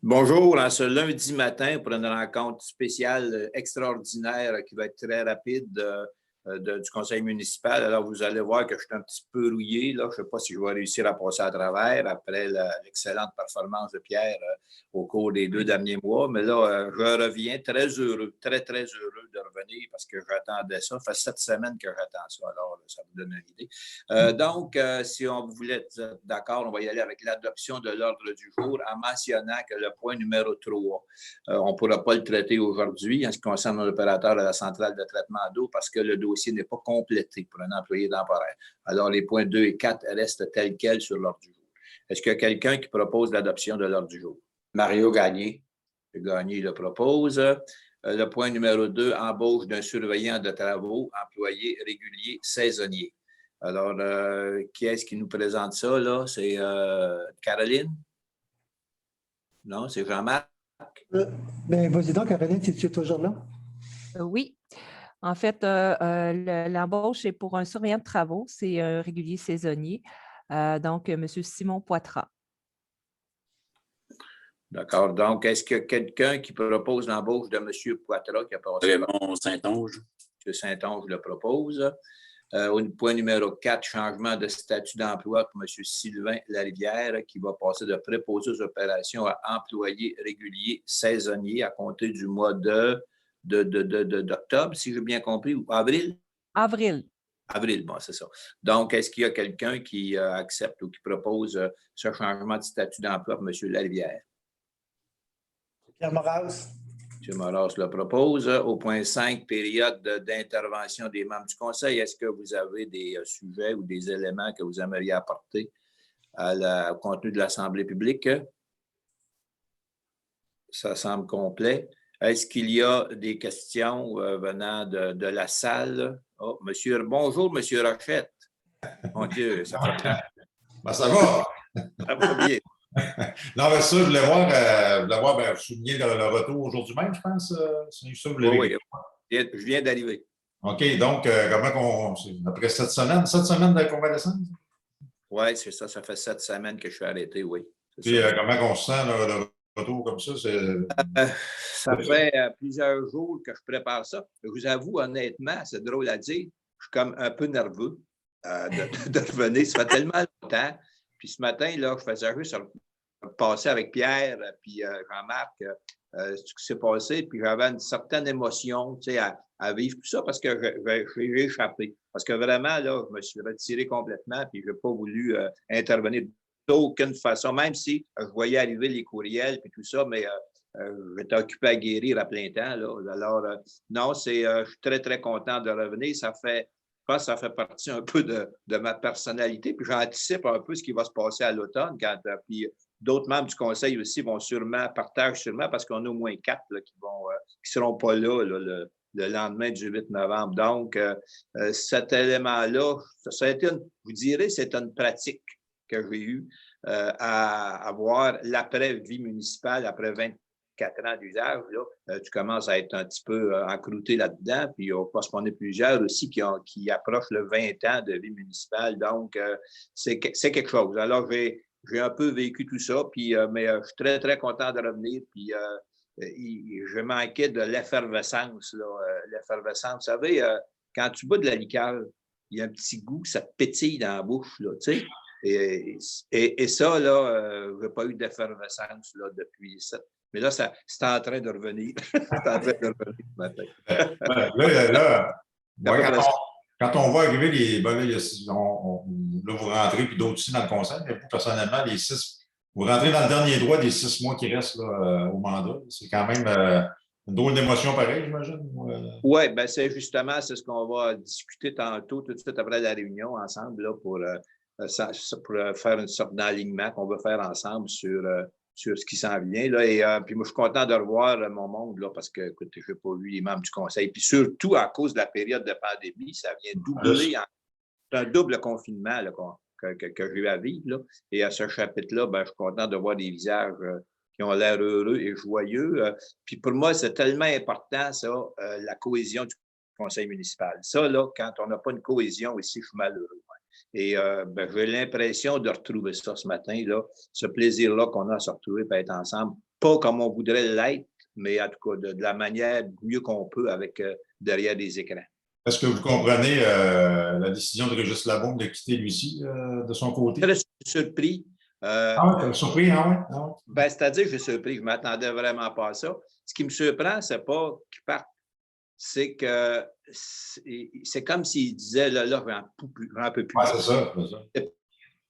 Bonjour, en ce lundi matin pour une rencontre spéciale extraordinaire qui va être très rapide du conseil municipal. Alors, vous allez voir que je suis un petit peu rouillé. Là. Je ne sais pas si je vais réussir à passer à travers après l'excellente performance de Pierre au cours des 2 derniers mois. Mais là, je reviens très heureux, très, très heureux de revenir parce que j'attendais ça. Ça fait 7 semaines que j'attends ça. Alors, ça vous donne une idée. Donc, si on voulait être d'accord, on va y aller avec l'adoption de l'ordre du jour en mentionnant que le point numéro 3, on ne pourra pas le traiter aujourd'hui en ce qui concerne l'opérateur de la centrale de traitement d'eau parce que le dossier n'est pas complété pour un employé temporaire. Alors, les points 2 et 4 restent tels quels sur l'ordre du jour. Est-ce qu'il y a quelqu'un qui propose l'adoption de l'ordre du jour? Mario Gagné. Gagné le propose. Le point numéro 2, embauche d'un surveillant de travaux, employé régulier saisonnier. Alors, qui est-ce qui nous présente ça, là? C'est Caroline? Non, c'est Jean-Marc? Vas-y donc, Caroline, si tu es toujours là. Oui. En fait, l'embauche est pour un surveillant de travaux. C'est un régulier saisonnier. Donc, M. Simon Poitras. D'accord. Donc, est-ce qu'il y a quelqu'un qui propose l'embauche de M. Poitras qui a passé? Raymond Saint-Onge. M. Saint-Onge le propose. Au point numéro 4, changement de statut d'emploi pour M. Sylvain Larivière qui va passer de préposé aux opérations à employé régulier saisonnier à compter du mois d'octobre, si j'ai bien compris, ou avril? Avril. Avril, bon, c'est ça. Donc, est-ce qu'il y a quelqu'un qui accepte ou qui propose ce changement de statut d'emploi pour M. Larivière? Pierre Moras. M. Moras le propose. Au point 5, période d'intervention des membres du conseil, est-ce que vous avez des sujets ou des éléments que vous aimeriez apporter au contenu de l'Assemblée publique? Ça semble complet. Est-ce qu'il y a des questions venant de la salle? Oh, bonjour, M. Rochette. Mon Dieu, ça va bien. Ben, ça va. Ça va bien. Non, mais ça, je voulais voir souligner le retour aujourd'hui même, je pense. C'est ça, vous l'avez Oui, je viens d'arriver. OK, donc, après 7 semaines de convalescence? Oui, c'est ça. Ça fait 7 semaines que je suis arrêté, oui. Puis, comment on se sent, le retour comme ça? Ça fait plusieurs jours que je prépare ça. Je vous avoue, honnêtement, c'est drôle à dire, je suis comme un peu nerveux de revenir. Ça fait tellement longtemps. Puis ce matin, là, je faisais juste passer avec Pierre puis Jean-Marc ce qui s'est passé. Puis j'avais une certaine émotion, tu sais, à vivre tout ça parce que j'ai échappé. Parce que vraiment, là, je me suis retiré complètement puis je n'ai pas voulu intervenir d'aucune façon, même si je voyais arriver les courriels puis tout ça, mais j'étais occupé à guérir à plein temps. Là. Alors, non, je suis très, très content de revenir. Je pense que ça fait partie un peu de ma personnalité. Puis j'anticipe un peu ce qui va se passer à l'automne. Puis d'autres membres du conseil aussi partagent sûrement, parce qu'on a au moins 4 là, qui seront pas là, le lendemain du 8 novembre. Donc, cet élément-là, ça a été, je vous dirais, c'est une pratique que j'ai eue à avoir l'après-vie municipale, après 24 ans d'usage, là, tu commences à être un petit peu encrouté là-dedans, puis parce qu'on est plusieurs aussi qui approchent le 20 ans de vie municipale, donc c'est quelque chose. Alors, j'ai un peu vécu tout ça, puis, mais je suis très, très content de revenir, puis je manquais de l'effervescence, l'effervescence. Vous savez, quand tu bois de la liqueur, il y a un petit goût, ça te pétille dans la bouche, là, tu sais. Et ça, là, je n'ai pas eu d'effervescence là, depuis ça. Mais là, c'est en train de revenir. C'est en train de revenir ce matin. Quand on voit arriver là, vous rentrez, puis d'autres aussi dans le conseil, mais vous, personnellement, vous rentrez dans le dernier droit des 6 mois qui restent là, au mandat. C'est quand même une drôle d'émotion pareille, j'imagine. Oui, bien, c'est ce qu'on va discuter tantôt, tout de suite après la réunion, ensemble, là, pour faire une sorte d'alignement qu'on veut faire ensemble sur ce qui s'en vient. Là. Et puis moi, je suis content de revoir mon monde, là, parce que, écoutez, je n'ai pas vu les membres du conseil. Puis surtout, à cause de la période de pandémie, ça vient doubler. C'est un double confinement là, que j'ai eu à vivre. Là. Et à ce chapitre-là, ben, je suis content de voir des visages qui ont l'air heureux et joyeux. Puis pour moi, c'est tellement important, ça, la cohésion du conseil municipal. Ça, là, quand on n'a pas une cohésion ici, je suis malheureux. Et j'ai l'impression de retrouver ça ce matin, là, ce plaisir-là qu'on a à se retrouver et être ensemble pas comme on voudrait l'être, mais en tout cas de la manière mieux qu'on peut avec derrière des écrans. Est-ce que vous comprenez la décision de Régis Labaume de quitter lui-ci de son côté? Très surpris. Ah oui, t'es surpris, ah oui? Ah oui. Ben, c'est-à-dire que je suis surpris, je ne m'attendais vraiment pas à ça. Ce qui me surprend, ce n'est pas qu'il parte, c'est que c'est comme s'il disait, là, j'en peux plus. Ouais, c'est ça. C'est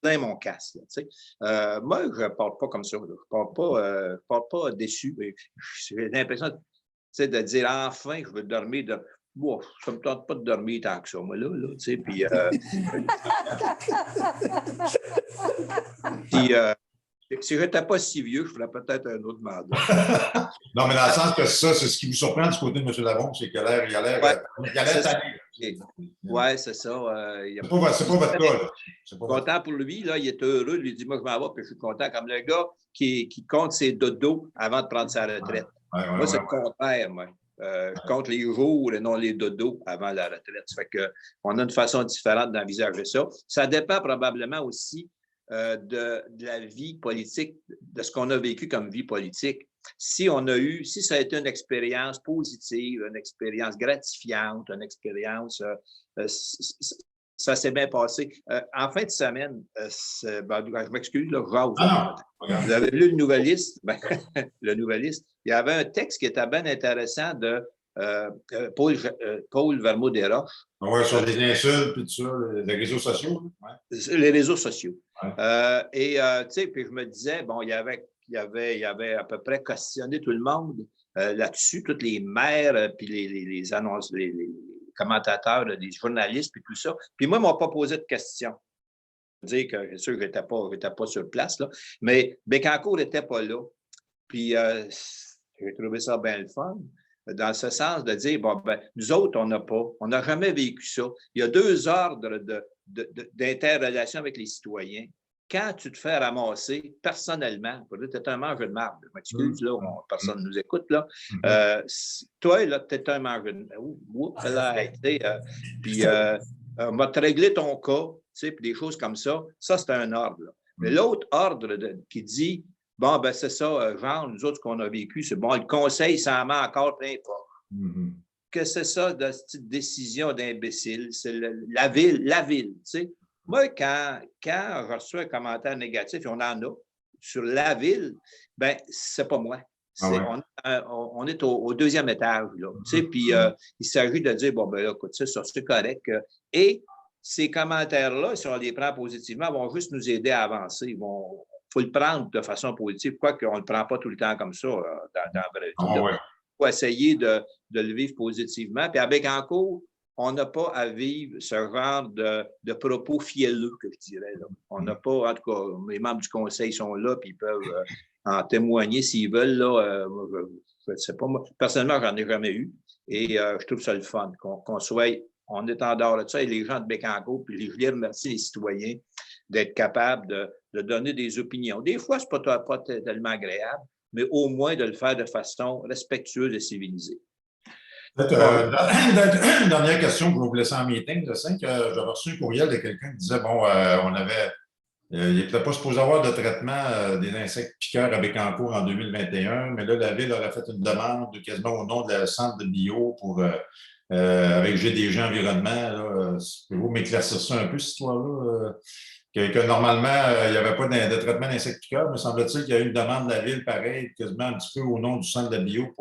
plein mon casque. Moi, je ne parle pas comme ça. Je ne parle pas déçu. J'ai l'impression de dire, enfin, je veux dormir. Bon, ça ne me tente pas de dormir tant que ça, moi, là, tu sais, puis si je n'étais pas si vieux, je ferais peut-être un autre mandat. Non, mais dans le sens que ça, c'est ce qui vous surprend du côté de M. Labaume, c'est qu'il a l'air tanné. Oui, c'est ça. C'est pas votre cas, là. Content pour lui, là, il est heureux. Il dit, moi, je m'en vais, puis je suis content, comme le gars qui compte ses dodos avant de prendre sa retraite. Moi, c'est le contraire, moi. Je compte les jours et non les dodos avant la retraite. Ça fait qu'on a une façon différente d'envisager ça. Ça dépend probablement aussi de la vie politique, de ce qu'on a vécu comme vie politique. Si ça a été une expérience positive, une expérience gratifiante, une expérience, ça s'est bien passé. En fin de semaine, je m'excuse, là, vous avez lu le Nouvelliste? Ben, le Nouvelliste, il y avait un texte qui était bien intéressant de Paul Vermeau-Desroches. Oui, sur les insultes et tout ça, les réseaux sociaux. Ouais. Les réseaux sociaux. Ouais. Tu sais, puis je me disais, bon, il y avait à peu près questionné tout le monde là-dessus, toutes les maires, puis les annonces, les commentateurs, les journalistes, puis tout ça. Puis moi, ils ne m'ont pas posé de questions. Je veux dire que c'est sûr que je n'étais pas sur place, là, mais Bécancour n'était pas là. Puis j'ai trouvé ça bien le fun, dans ce sens de dire, bon, ben, nous autres, on n'a jamais vécu ça. Il y a 2 ordres d'interrelation avec les citoyens. Quand tu te fais ramasser personnellement, tu es un mangeur de marde, je m'excuse, là, personne ne nous écoute, là. Toi, là, tu es un mangeur de marde. Puis, on va te régler ton cas, puis des choses comme ça. Ça, c'est un ordre. Là. Mais l'autre ordre qui dit, bon, ben c'est ça, genre, nous autres, ce qu'on a vécu, c'est bon, le conseil s'en met encore plein fort. Que c'est ça, de cette décision d'imbécile? C'est la ville, tu sais. Moi, quand je reçois un commentaire négatif, et on en a, sur la ville, ben c'est pas moi. On est au 2e étage, là. Tu sais, puis il s'agit de dire, bon, ben là, écoute, ça, c'est correct. Et ces commentaires-là, si on les prend positivement, vont juste nous aider à avancer. Il faut le prendre de façon positive, quoique on ne le prend pas tout le temps comme ça dans la vraie vie. Il faut essayer de le vivre positivement. Puis à Bécancour, on n'a pas à vivre ce genre de propos fielleux, que je dirais. Là. On n'a pas, en tout cas, les membres du conseil sont là, puis ils peuvent en témoigner s'ils veulent. Là, je ne sais pas, moi, personnellement, j'en ai jamais eu. Et je trouve ça le fun, qu'on soit, on est en dehors de ça, et les gens de Bécancour, puis je les remercie, les citoyens, d'être capables de donner des opinions. Des fois, ce n'est pas tellement agréable, mais au moins de le faire de façon respectueuse et civilisée. Une dernière question pour vous laisser en meeting. J'avais reçu un courriel de quelqu'un qui disait, bon, il n'était pas supposé avoir de traitement des insectes piqueurs à Bécancour en 2021, mais là, la Ville aurait fait une demande quasiment au nom de la centre de bio avec GDG Environnement. Pouvez-vous m'éclaircir ça un peu, cette histoire-là? Que normalement, il n'y avait pas de traitement d'insectes piqueurs, mais semble-t-il qu'il y a eu une demande de la Ville, pareil, quasiment un petit peu au nom du centre de bio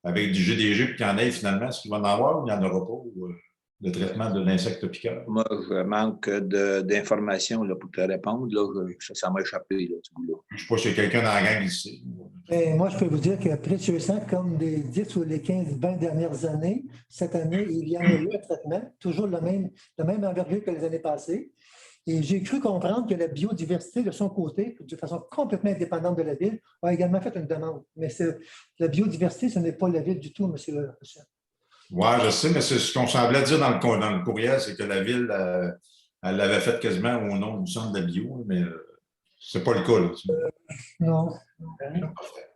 avec du GDG, puis qu'il y en ait finalement. Est-ce qu'il va en avoir ou il n'y en aura pas, le traitement de l'insecte piqueur? Moi, je manque d'informations pour te répondre. Là, ça m'a échappé, là, ce bout-là. Je ne sais pas si quelqu'un dans la gang ici. Moi, je peux vous dire que précieusement, comme des 10 ou les 15-20 dernières années, cette année, il y a eu un traitement, toujours le même envergure que les années passées. Et j'ai cru comprendre que la biodiversité, de son côté, de façon complètement indépendante de la Ville, a également fait une demande. Mais la biodiversité, ce n'est pas la Ville du tout, M. le chef. Oui, je sais, mais c'est ce qu'on semblait dire dans le courriel, c'est que la Ville, elle l'avait fait quasiment au nom du centre de la bio, mais ce n'est pas le cas. Là. Non.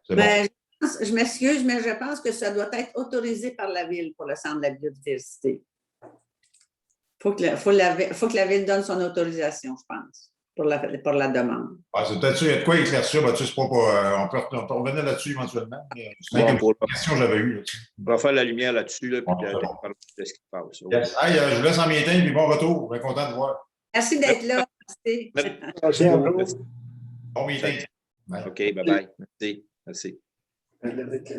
C'est bon. Je m'excuse, mais je pense que ça doit être autorisé par la Ville pour le centre de la biodiversité. Il faut que la Ville donne son autorisation, je pense. pour la demande. C'est peut-être sûr, il y a de quoi éclaircir. C'est pas, on peut revenir là-dessus éventuellement. C'est Bon, une pour- question que j'avais eue. Là-dessus. On va faire la lumière là-dessus, là, puis Bon, c'est bon. parler de ce qui se passe. Yes. Hey, je vous laisse en meeting, puis bon retour. Bien content de voir. Merci d'être là. Merci. Merci beaucoup. Bon meeting. Bye. OK, bye-bye. Merci. Merci. Avec,